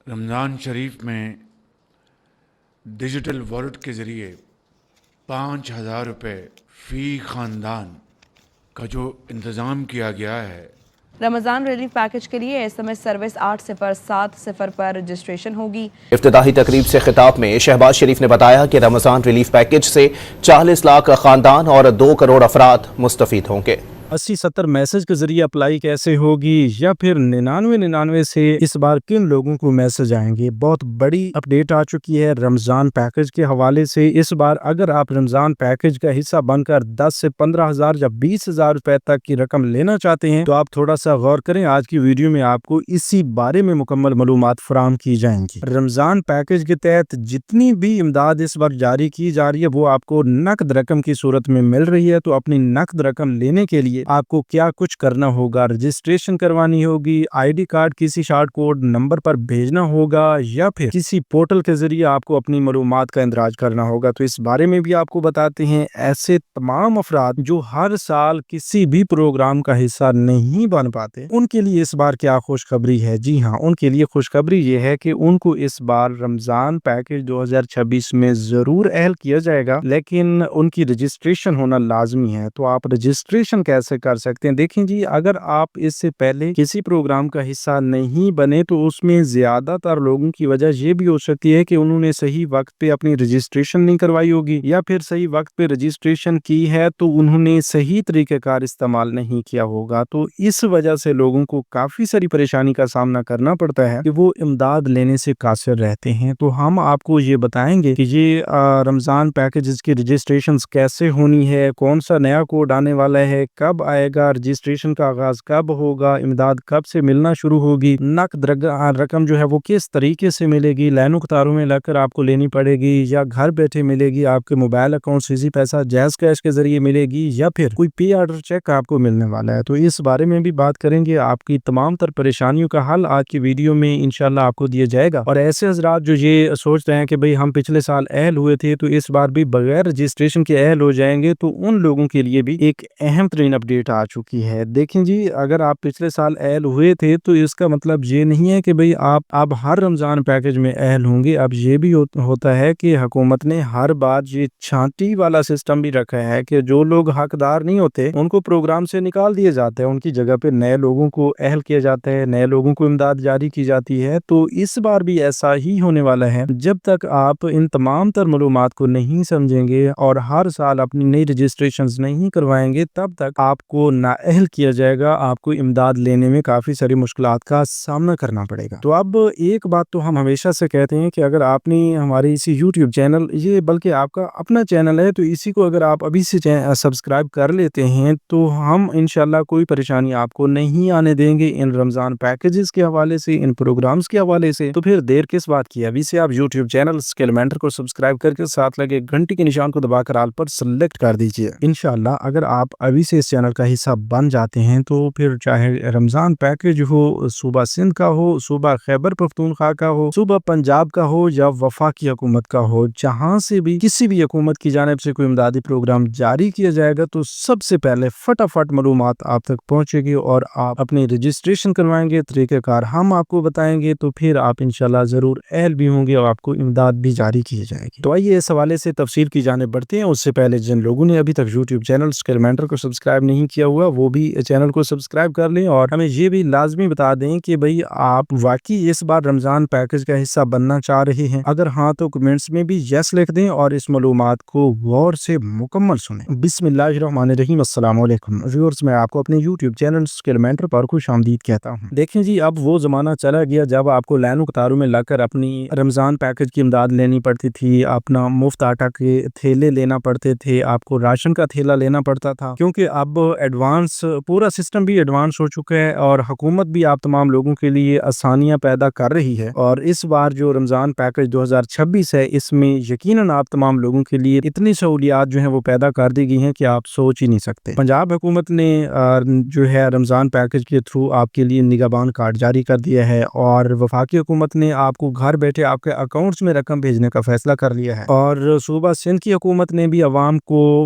رمضان شریف میں digital wallet کے ذریعے 5,000 روپے فی خاندان کا جو انتظام کیا گیا ہے، رمضان ریلیف پیکج کے لیے SMS سروس 8070 پر رجسٹریشن ہوگی۔ افتتاحی تقریب سے خطاب میں شہباز شریف نے بتایا کہ رمضان ریلیف پیکج سے 40 لاکھ خاندان اور 2 کروڑ افراد مستفید ہوں گے۔ 8070 میسج کے ذریعے اپلائی کیسے ہوگی یا پھر 9999 سے اس بار کن لوگوں کو میسج آئیں گے؟ بہت بڑی اپڈیٹ آ چکی ہے رمضان پیکج کے حوالے سے۔ اس بار اگر آپ رمضان پیکج کا حصہ بن کر 10 سے 15,000 یا 20,000 روپے تک کی رقم لینا چاہتے ہیں تو آپ تھوڑا سا غور کریں۔ آج کی ویڈیو میں آپ کو اسی بارے میں مکمل معلومات فراہم کی جائیں گی۔ رمضان پیکج کے تحت جتنی بھی امداد اس بار جاری کی جا رہی ہے وہ آپ کو نقد رقم کی صورت میں مل رہی ہے، تو اپنی نقد رقم لینے کے لیے آپ کو کیا کچھ کرنا ہوگا؟ رجسٹریشن کروانی ہوگی، ID کارڈ کسی شارٹ کوڈ نمبر پر بھیجنا ہوگا یا پھر کسی پورٹل کے ذریعے آپ کو اپنی معلومات کا اندراج کرنا ہوگا۔ تو اس بارے میں بھی آپ کو بتاتے ہیں۔ ایسے تمام افراد جو ہر سال کسی بھی پروگرام کا حصہ نہیں بن پاتے ان کے لیے اس بار کیا خوشخبری ہے؟ جی ہاں، ان کے لیے خوشخبری یہ ہے کہ ان کو اس بار رمضان پیکج 2026 میں ضرور اہل کیا جائے گا، لیکن ان کی رجسٹریشن ہونا لازمی ہے۔ تو آپ رجسٹریشن کیسے کر سکتے ہیں؟ دیکھیں جی، اگر آپ اس سے پہلے کسی پروگرام کا حصہ نہیں بنے تو اس میں زیادہ تر لوگوں کی وجہ یہ بھی ہو سکتی ہے کہ انہوں نے صحیح وقت پہ اپنی رجسٹریشن نہیں کروائی ہوگی، یا پھر صحیح وقت پہ رجسٹریشن کی ہے تو انہوں نے صحیح طریقہ کار استعمال نہیں کیا ہوگا۔ تو اس وجہ سے لوگوں کو کافی ساری پریشانی کا سامنا کرنا پڑتا ہے کہ وہ امداد لینے سے قاصر رہتے ہیں۔ تو ہم آپ کو یہ بتائیں گے کہ یہ رمضان پیکجز کی رجسٹریشن کیسے ہونی ہے، کون سا نیا کوڈ آنے والا ہے، کب آئے گا، رجسٹریشن کا آغاز کب ہوگا، امداد کب سے ملنا شروع ہوگی، نقد رقم جو ہے وہ کس طریقے سے ملے گی، لائنوں قطاروں میں لگ کر آپ کو لینی پڑے گی یا گھر بیٹھے ملے گی، آپ کے موبائل اکاؤنٹ سے ایزی پیسہ جیز کیش کے ذریعے ملے گی، یا پھر کوئی پے آرڈر چیک آپ کو ملنے والا ہے۔ تو اس بارے میں بھی بات کریں گے۔ آپ کی تمام تر پریشانیوں کا حل آج کی ویڈیو میں انشاءاللہ آپ کو دیا جائے گا۔ اور ایسے حضرات جو یہ سوچ رہے ہیں کہ بھئی ہم پچھلے سال اہل ہوئے تھے تو اس بار بھی بغیر رجسٹریشن کے اہل ہو جائیں گے، تو ان لوگوں کے لیے بھی ایک اہم ترین اپڈیٹ آ چکی ہے۔ دیکھیں جی، اگر آپ پچھلے سال اہل ہوئے تھے تو اس کا مطلب یہ نہیں ہے کہ بھئی آپ اب ہر رمضان پیکج میں اہل ہوں گے۔ اب یہ بھی ہوتا ہے کہ حکومت نے ہر بار یہ چھانٹی والا سسٹم بھی رکھا ہے کہ جو لوگ حقدار نہیں ہوتے ان کو پروگرام سے نکال دیا جاتا ہے، ان کی جگہ پہ نئے لوگوں کو اہل کیا جاتا ہے، نئے لوگوں کو امداد جاری کی جاتی ہے۔ تو اس بار بھی ایسا ہی ہونے والا ہے۔ جب تک آپ ان تمام تر معلومات کو نہیں سمجھیں گے اور ہر سال اپنی نئی رجسٹریشنز نہیں کروائیں گے تب تک آپ کو نااہل کیا جائے گا، آپ کو امداد لینے میں کافی ساری مشکلات کا سامنا کرنا پڑے گا۔ تو اب ایک بات تو ہم ہمیشہ سے کہتے ہیں کہ اگر آپ نے ہماری اسی یوٹیوب چینل، یہ بلکہ آپ کا اپنا چینل ہے، تو اسی کو اگر آپ ابھی سے سبسکرائب کر لیتے ہیں تو ہم انشاءاللہ کوئی پریشانی آپ کو نہیں آنے دیں گے ان رمضان پیکجز کے حوالے سے، ان پروگرامز کے حوالے سے۔ تو پھر دیر کس بات کی؟ ابھی سے آپ یوٹیوب چینل اسکل مینٹر کو سبسکرائب کر کے ساتھ لگے گھنٹی کے نشان کو دبا کر آل پر سلیکٹ کر دیجئے۔ انشاءاللہ اگر آپ ابھی سے اس چینل کا حصہ بن جاتے ہیں تو پھر چاہے رمضان پیکج ہو، صوبہ سندھ کا ہو، صوبہ خیبر پختونخوا کا ہو، صوبہ پنجاب کا ہو یا وفاقی حکومت کا ہو، جہاں سے بھی کسی بھی حکومت کی جانب سے کوئی امدادی پروگرام جاری کیا جائے گا تو سب سے پہلے فٹافٹ معلومات آپ تک پہنچے گی اور آپ اپنی رجسٹریشن کروائیں گے، طریقہ کار ہم آپ کو بتائیں گے، تو پھر آپ انشاءاللہ ضرور اہل بھی ہوں گے اور آپ کو امداد بھی جاری کی جائے گی۔ تو آئیے اس حوالے سے تفصیل کی جانب بڑھتے ہیں۔ اس سے پہلے جن لوگوں نے ابھی تک یوٹیوب چینل اسکل مینٹر کو سبسکرائب نہیں کیا ہوا وہ بھی چینل کو سبسکرائب کر لیں، اور ہمیں یہ بھی لازمی بتا دیں کہ بھئی آپ واقعی اس بار رمضان پیکج کا حصہ بننا چاہ رہے ہیں۔ اگر ہاں تو کمنٹس میں بھی یس لکھ دیں اور اس معلومات کو غور سے مکمل سنیں۔ بسم اللہ الرحمن الرحیم۔ السلام علیکم ویورز، میں آپ کو اپنے یوٹیوب چینل اسکل مینٹر پر خوش آمدید کہتا ہوں۔ دیکھیں جی، اب وہ زمانہ چلا گیا جب آپ کو لائنوں قطاروں میں لگ کر اپنی رمضان پیکج کی امداد لینی پڑتی تھی، اپنا مفت آٹا کے تھیلے لینا پڑتے تھے، آپ کو راشن کا تھیلا لینا پڑتا تھا، کیونکہ اب ایڈوانس پورا سسٹم بھی ایڈوانس ہو چکا ہے اور حکومت بھی آپ تمام لوگوں کے لیے آسانیاں پیدا کر رہی ہے۔ اور اس بار جو رمضان پیکج 2026 ہے، اس میں یقیناً آپ تمام لوگوں کے لیے اتنی سہولیات جو ہیں وہ پیدا کر دی گئی ہیں کہ آپ سوچ ہی نہیں سکتے۔ پنجاب حکومت نے جو ہے رمضان پیکج کے تھرو آپ کے لیے نگہبان کارڈ جاری کر دیا ہے، اور وفاقی حکومت نے آپ کو گھر بیٹھے آپ کے اکاؤنٹس میں رقم بھیجنے کا فیصلہ کر لیا ہے، اور صوبہ سندھ کی حکومت نے بھی عوام کو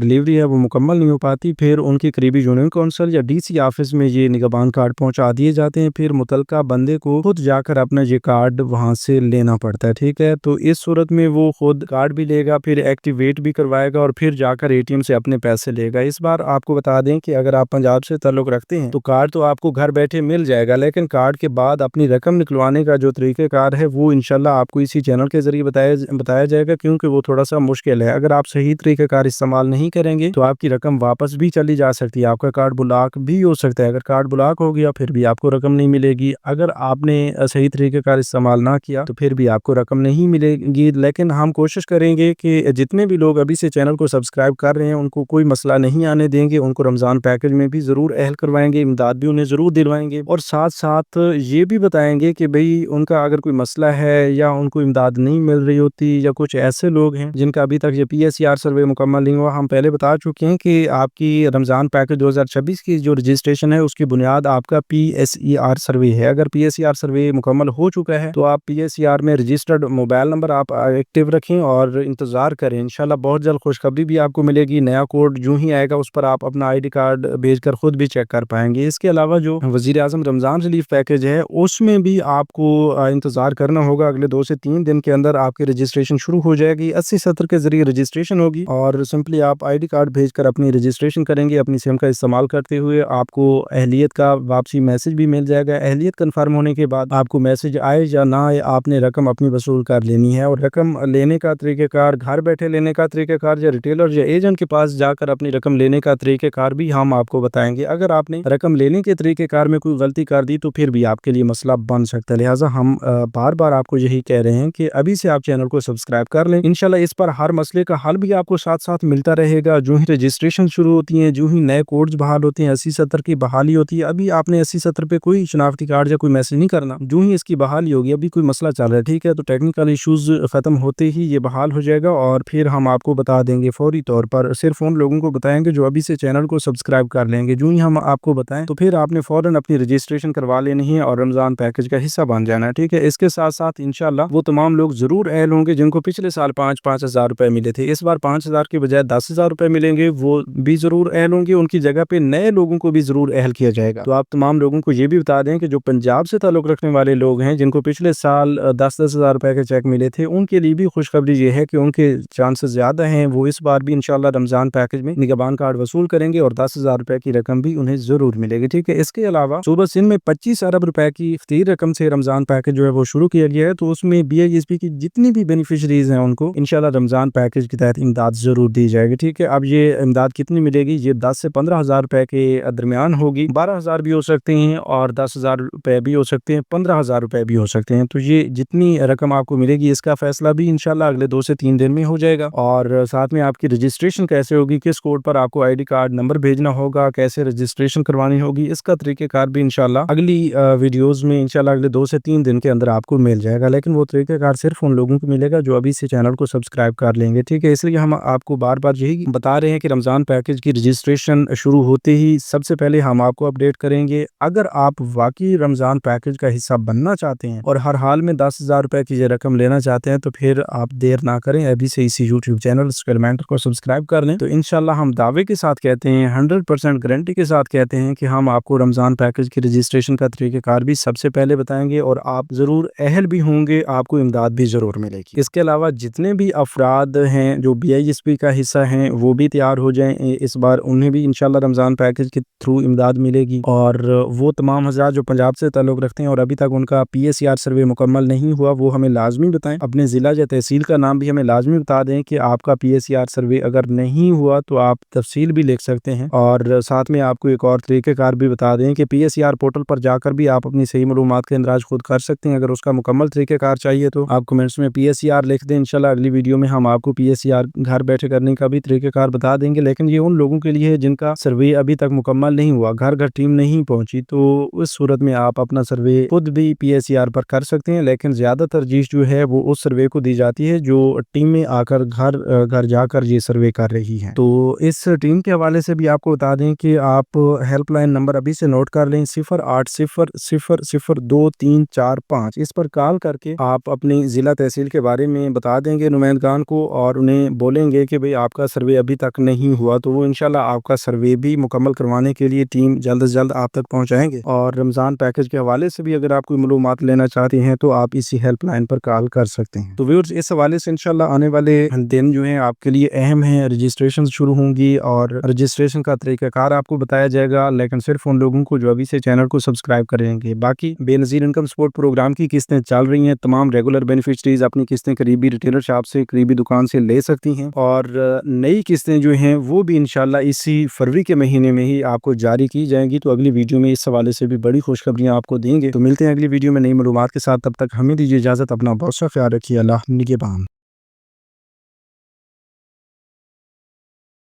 ڈلیوری ہے وہ مکمل نہیں ہو پاتی، پھر ان کی قریبی یونین کونسل یا ڈی سی آفس میں یہ نگہبان کارڈ پہنچا دیے جاتے ہیں، پھر متعلقہ بندے کو خود جا کر اپنا یہ کارڈ وہاں سے لینا پڑتا ہے، ٹھیک ہے۔ تو اس صورت میں وہ خود کارڈ بھی لے گا، پھر ایکٹیویٹ بھی کروائے گا اور پھر جا کر اے ٹی ایم سے اپنے پیسے لے گا۔ اس بار آپ کو بتا دیں کہ اگر آپ پنجاب سے تعلق رکھتے ہیں تو کارڈ تو آپ کو گھر بیٹھے مل جائے گا، لیکن کارڈ کے بعد اپنی رقم نکلوانے کا جو طریقہ کار ہے وہ انشاءاللہ آپ کو اسی چینل کے ذریعے بتایا جائے گا، کیونکہ وہ تھوڑا سا مشکل ہے۔ اگر آپ صحیح طریقہ کار استعمال نہیں کریں گے تو آپ کی رقم واپس بھی چلی جا سکتی ہے، آپ کا کارڈ بلاک بھی ہو سکتا ہے۔ اگر کارڈ بلاک ہو گیا پھر بھی آپ کو رقم نہیں ملے گی، اگر آپ نے صحیح طریقہ کار استعمال نہ کیا تو پھر بھی آپ کو رقم نہیں ملے گی۔ لیکن ہم کوشش کریں گے کہ جتنے بھی لوگ ابھی سے چینل کو سبسکرائب کر رہے ہیں ان کو کوئی مسئلہ نہیں آنے دیں گے، ان کو رمضان پیکج میں بھی ضرور اہل کروائیں گے، امداد بھی انہیں ضرور دلوائیں گے، اور ساتھ ساتھ یہ بھی بتائیں گے کہ بھئی ان کا اگر کوئی مسئلہ ہے یا ان کو امداد نہیں مل رہی ہوتی، یا کچھ ایسے لوگ ہیں جن کا ابھی تک یہ پی ایس ای آر سروے مکمل نہیں ہوا۔ ہم پہلے بتا چکے ہیں کہ آپ کی رمضان پیکج 2026 کی جو رجسٹریشن ہے اس کی بنیاد آپ کا پی ایس ای آر سروے ہے۔ اگر پی ایس ای آر سروے مکمل ہو چکا ہے تو آپ پی ایس ای آر میں رجسٹرڈ موبائل نمبر آپ ایکٹیو رکھیں اور انتظار کریں، انشاءاللہ بہت جلد خوشخبری بھی آپ کو ملے گی۔ نیا کوڈ جو ہی آئے گا اس پر آپ اپنا آئی ڈی کارڈ بھیج کر خود بھی چیک کر پائیں گے۔ اس کے علاوہ جو وزیر اعظم رمضان ریلیف پیکج ہے اس میں بھی آپ کو انتظار کرنا ہوگا، اگلے 2 سے 3 دن کے اندر آپ کی رجسٹریشن شروع ہو جائے گی۔ 8070 کے ذریعے رجسٹریشن ہوگی اور سمپلی آپ آئی ڈی کارڈ بھیج کر اپنی رجسٹریشن کریں گے، اپنی سم کا استعمال کرتے ہوئے آپ کو اہلیت کا واپسی میسج بھی مل جائے گا۔ اہلیت کنفرم ہونے کے بعد آپ کو میسج آئے یا نہ آئے آپ نے رقم اپنی وصول کر لینی ہے، اور رقم لینے کا طریقہ کار، گھر بیٹھے لینے کا طریقہ کار یا ریٹیلر یا ایجنٹ کے پاس جا کر اپنی رقم لینے کا طریقہ کار بھی ہم آپ کو بتائیں گے۔ اگر آپ نے رقم لینے کے طریقہ کار میں کوئی غلطی کر دی تو پھر بھی آپ کے لیے مسئلہ بن سکتا ہے، لہٰذا ہم بار بار آپ کو یہی کہہ رہے ہیں کہ ابھی سے آپ چینل کو سبسکرائب کر لیں، انشاءاللہ اس پر ہر مسئلے کا حل بھی آپ کو ساتھ ساتھ ملتا رہے گا۔ جو ہی رجسٹریشن شروع ہوتی ہیں، جو ہی نئے کوڈز بحال ہوتے ہیں، 8070 کی بحالی ہوتی ہے، ابھی آپ نے 8070 پہ کوئی شناختی کارڈ یا کوئی میسج نہیں کرنا، جو ہی اس کی بحالی ہوگی، ابھی کوئی مسئلہ چل رہا ہے، ٹھیک ہے، تو ٹیکنیکل ایشوز ختم ہوتے ہی یہ بحال ہو جائے گا اور پھر ہم آپ کو بتا دیں گے فوری طور پر۔ صرف ان لوگوں کو بتائیں گے جو ابھی سے چینل کو سبسکرائب کر لیں گے، جو ہی ہم آپ کو بتائیں تو پھر آپ نے فوراً اپنی رجسٹریشن کروا لینی ہے اور رمضان پیکج کا حصہ بن جانا ہے، ٹھیک ہے۔ اس کے ساتھ ساتھ انشاءاللہ وہ تمام لوگ ضرور اہل ہوں گے جن کو پچھلے سال 5-5 ہزار روپے ملے تھے، اس بار 5 ہزار کے بجائے 10 ہزار روپے ملیں گے، وہ بھی ضرور اہل ہوں گے، ان کی جگہ پہ نئے لوگوں کو بھی ضرور اہل کیا جائے گا۔ تو آپ تمام لوگوں کو یہ بھی بتا دیں کہ جو پنجاب سے تعلق رکھنے والے لوگ ہیں جن کو پچھلے سال 10-10 ہزار روپے کے چیک ملے تھے، ان کے لیے بھی خوشخبری یہ ہے کہ ان کے چانسز زیادہ ہیں، وہ اس بار بھی انشاءاللہ رمضان پیکج میں نگہبان کارڈ وصول کریں گے اور 10 ہزار روپے کی رقم بھی انہیں ضرور ملے گی، ٹھیک ہے۔ اس کے علاوہ صوبہ سندھ میں 25 ارب روپے کی اختیار رقم سے رمضان پیکج جو ہے وہ شروع کیا گیا ہے، تو اس میں بی آئی ایس پی کی جتنی بھی بینیفیشریز ہیں ان کو انشاءاللہ رمضان پیکج کے تحت امداد ضرور دی جائے گی، ٹھیک ہے۔ اب یہ امداد کتنی ملے گی؟ یہ 10 سے 15 ہزار روپے کے درمیان ہوگی، 12 ہزار بھی ہو سکتے ہیں اور 10 ہزار روپے بھی ہو سکتے ہیں، 15 ہزار روپے بھی ہو سکتے ہیں۔ تو یہ جتنی رقم آپ کو ملے گی اس کا فیصلہ بھی انشاءاللہ اگلے 2 سے 3 دن میں ہو جائے گا، اور ساتھ میں آپ کی رجسٹریشن کیسے ہوگی، کس کوڈ پر آپ کو آئی ڈی کارڈ نمبر بھیجنا ہوگا، کیسے رجسٹریشن کروانی ہوگی، اس کا طریقہ کار بھی انشاءاللہ اگلی ویڈیوز میں انشاءاللہ اگلے 2 سے 3 دن کے اندر آپ کو مل جائے گا، لیکن وہ طریقہ کار صرف ان لوگوں کو ملے گا جو ابھی سے چینل کو سبسکرائب کر لیں گے، ٹھیک ہے۔ اس لیے ہم آپ کو بار بار یہی بتا رہے ہیں کہ رمضان پیکج کی رجسٹریشن شروع ہوتے ہی سب سے پہلے ہم آپ کو اپڈیٹ کریں گے۔ اگر آپ واقعی رمضان پیکج کا حصہ بننا چاہتے ہیں اور ہر حال میں 10 ہزار روپے کی یہ رقم لینا چاہتے ہیں تو پھر آپ دیر نہ کریں، ابھی سے اسی یوٹیوب چینل اسکیلمنٹر کو سبسکرائب کر لیں، تو انشاءاللہ ہم دعوے کے ساتھ کہتے ہیں، 100% گارنٹی کے ساتھ کہتے ہیں کہ ہم آپ کو رمضان پیکج کی رجسٹریشن کا طریقہ کار بھی سب سے پہلے بتائیں گے اور آپ ضرور اہل بھی ہوں گے، آپ کو امداد بھی ضرور ملے گی۔ اس کے علاوہ جتنے بھی افراد ہیں جو بی آئی ایس پی کا حصہ ہیں وہ بھی تیار ہو جائیں، اس بار انہیں بھی انشاءاللہ رمضان پیکج کے تھرو امداد ملے گی، اور وہ تمام حضرات جو پنجاب سے تعلق رکھتے ہیں اور ابھی تک ان کا پی ایس ای آر سروے مکمل نہیں ہوا وہ ہمیں لازمی بتائیں، اپنے ضلع یا تحصیل کا نام بھی ہمیں لازمی بتا دیں کہ آپ کا پی ایس ای آر سروے اگر نہیں ہوا تو آپ تفصیل بھی لکھ سکتے ہیں، اور ساتھ میں آپ کو ایک اور طریقہ کار بھی بتا دیں کہ P S E R portal پر جا کر بھی آپ اپنی صحیح معلومات کا اندراج خود کر سکتے ہیں۔ اگر اس کا مکمل طریقہ کار چاہیے تو آپ کمنٹس میں پی ایس ای آر لکھ دیں، انشاءاللہ اگلی ویڈیو میں ہم آپ کو پی ایس ای آر گھر بیٹھے کرنے کا بھی طریقہ کار بتا دیں گے، لیکن یہ ان لوگوں کے لیے ہے جن کا سروے ابھی تک مکمل نہیں ہوا، گھر گھر ٹیم نہیں پہنچی، تو اس صورت میں آپ اپنا سروے خود بھی پی ایس ای آر پر کر سکتے ہیں، لیکن زیادہ ترجیح جو ہے وہ اس سروے کو دی جاتی ہے جو ٹیم میں آ کر گھر گھر جا کر یہ سروے کر رہی ہے۔ تو اس ٹیم کے حوالے سے بھی آپ کو بتا دیں کہ آپ ہیلپ لائن نمبر ابھی سے نوٹ کر لیں، 0800 002 345، اس پر کال کر کے آپ اپنی ضلع تحصیل کے بارے میں بتا دیں گے نمائندگان کو اور انہیں بولیں گے کہ بھئی آپ کا سروے ابھی تک نہیں ہوا، تو وہ انشاءاللہ آپ کا سروے بھی مکمل کروانے کے لیے ٹیم جلد از جلد آپ تک پہنچائیں گے۔ اور رمضان پیکج کے حوالے سے بھی اگر آپ کوئی معلومات لینا چاہتے ہیں تو آپ اسی ہیلپ لائن پر کال کر سکتے ہیں۔ تو ویورز اس حوالے سے انشاءاللہ آنے والے دن جو ہیں آپ کے لیے اہم ہیں، رجسٹریشن شروع ہوں گی اور رجسٹریشن کا طریقہ کار آپ کو بتایا جائے گا، لیکن صرف ان لوگوں کو جو ابھی سے چینل کو سبسکرائب کریں گے۔ باقی بے نظیر انکم سپورٹ پروگرام کی قسطیں چل رہی ہیں، تمام ریگولر بینیفیشریز اپنی قسطیں قریبی ریٹیلر شاپ سے، قریبی دکان سے لے سکتی ہیں، اور نئی قسطیں جو ہیں وہ بھی انشاءاللہ اسی فروری کے مہینے میں ہی آپ کو جاری کی جائیں گی۔ تو اگلی ویڈیو میں اس حوالے سے بھی بڑی خوشخبریاں آپ کو دیں گے۔ تو ملتے ہیں اگلی ویڈیو میں نئی معلومات کے ساتھ، تب تک ہمیں دیجیے اجازت، اپنا بہت سا خیال رکھیے، اللہ نگہبان۔